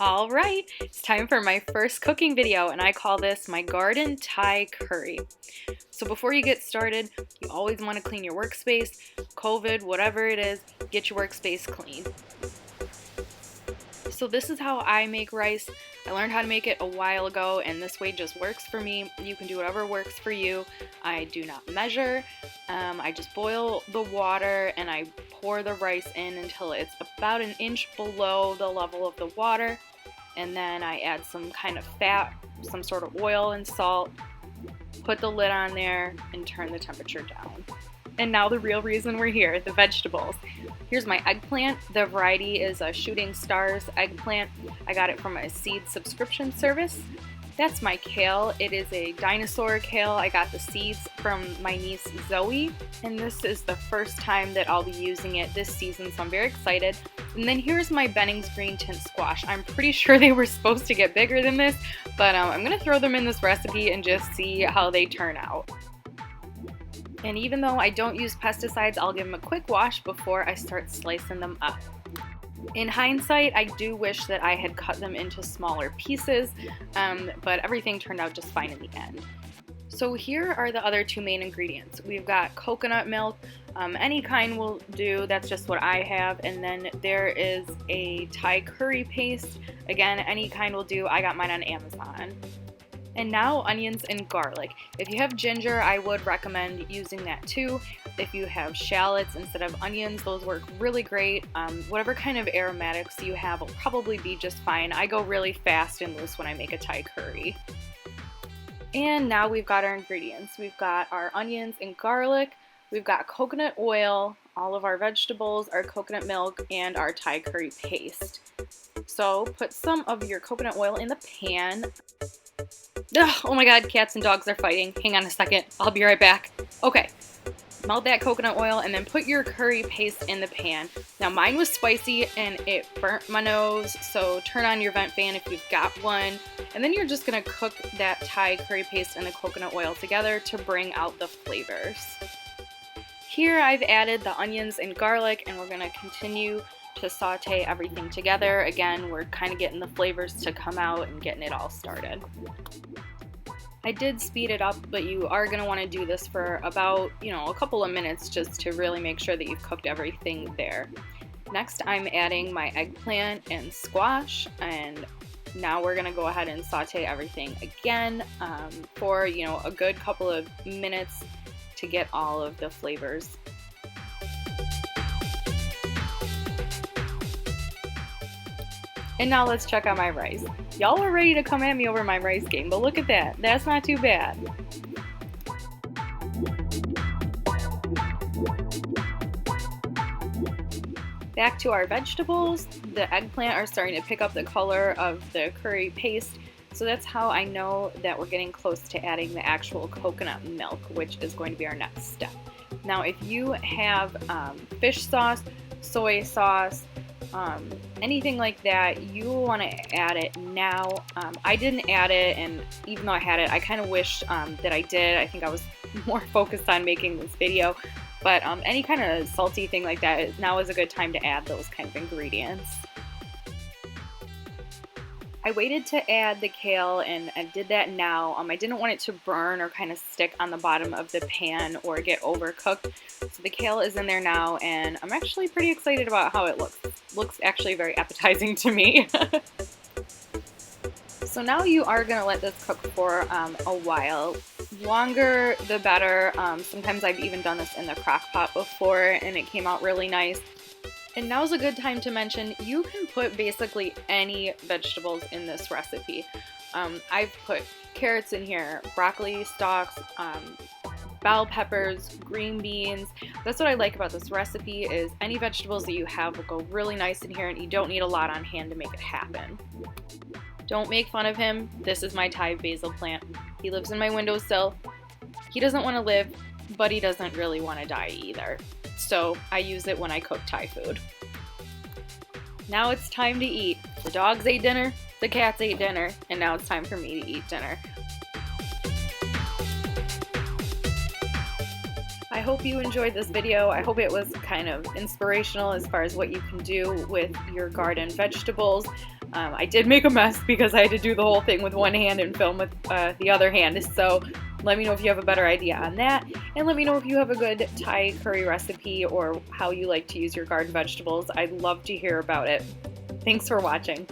All right, it's time for my first cooking video, and I call this my garden Thai curry. So before you get started, you always want to clean your workspace. COVID, whatever it is, get your workspace clean. So this is how I make rice. I learned how to make it a while ago, and this way just works for me. You can do whatever works for you. I do not measure. I just boil the water and I pour the rice in until it's about an inch below the level of the water. And then I add some kind of fat, some sort of oil and salt, put the lid on there, and turn the temperature down. And now the real reason we're here, the vegetables. Here's my eggplant. The variety is a Shooting Stars eggplant. I got it from a seed subscription service. That's my kale. It is a dinosaur kale. I got the seeds from my niece Zoe, and this is the first time that I'll be using it this season, so I'm very excited. And then here's my Benning's green tint squash. I'm pretty sure they were supposed to get bigger than this, but I'm gonna throw them in this recipe and just see how they turn out. And even though I don't use pesticides, I'll give them a quick wash before I start slicing them up. In hindsight, I do wish that I had cut them into smaller pieces, but everything turned out just fine in the end. So here are the other two main ingredients. We've got coconut milk, any kind will do, that's just what I have, and then there is a Thai curry paste. Again, any kind will do, I got mine on Amazon. And now onions and garlic. If you have ginger, I would recommend using that too. If you have shallots instead of onions, those work really great. Whatever kind of aromatics you have will probably be just fine. I go really fast and loose when I make a Thai curry. And now we've got our ingredients. We've got our onions and garlic, we've got coconut oil, all of our vegetables, our coconut milk, and our Thai curry paste. So put some of your coconut oil in the pan. Ugh, oh my god, cats and dogs are fighting. Hang on a second, I'll be right back. Okay, melt that coconut oil and then put your curry paste in the pan. Now mine was spicy and it burnt my nose, so turn on your vent fan if you've got one. And then you're just gonna cook that Thai curry paste and the coconut oil together to bring out the flavors. Here I've added the onions and garlic, and we're gonna continue to saute everything together. Again, we're kind of getting the flavors to come out and getting it all started. I did speed it up, but you are going to want to do this for about, a couple of minutes just to really make sure that you've cooked everything there. Next, I'm adding my eggplant and squash, and now we're going to go ahead and saute everything again for, a good couple of minutes to get all of the flavors. And now let's check out my rice. Y'all are ready to come at me over my rice game, but look at that. That's not too bad. Back to our vegetables. The eggplant are starting to pick up the color of the curry paste, so that's how I know that we're getting close to adding the actual coconut milk, which is going to be our next step. Now, if you have fish sauce, soy sauce, anything like that, you will want to add it now. I didn't add it, and even though I had it, I kind of wish that I did. I think I was more focused on making this video, but any kind of salty thing like that, now is a good time to add those kind of ingredients. I waited to add the kale, and I did that now. I didn't want it to burn or kind of stick on the bottom of the pan or get overcooked. So the kale is in there now, and I'm actually pretty excited about how it looks. Looks actually very appetizing to me. So now you are going to let this cook for a while. Longer the better. Sometimes I've even done this in the crock pot before, and it came out really nice. And now's a good time to mention, you can put basically any vegetables in this recipe. I've put carrots in here, broccoli stalks, bell peppers, green beans. That's what I like about this recipe, is any vegetables that you have will go really nice in here, and you don't need a lot on hand to make it happen. Don't make fun of him. This is my Thai basil plant. He lives in my windowsill. He doesn't want to live, but he doesn't really want to die either. So I use it when I cook Thai food. Now it's time to eat. The dogs ate dinner, the cats ate dinner, and now it's time for me to eat dinner. I hope you enjoyed this video. I hope it was kind of inspirational as far as what you can do with your garden vegetables. I did make a mess because I had to do the whole thing with one hand and film with the other hand. So let me know if you have a better idea on that. And let me know if you have a good Thai curry recipe or how you like to use your garden vegetables. I'd love to hear about it. Thanks for watching.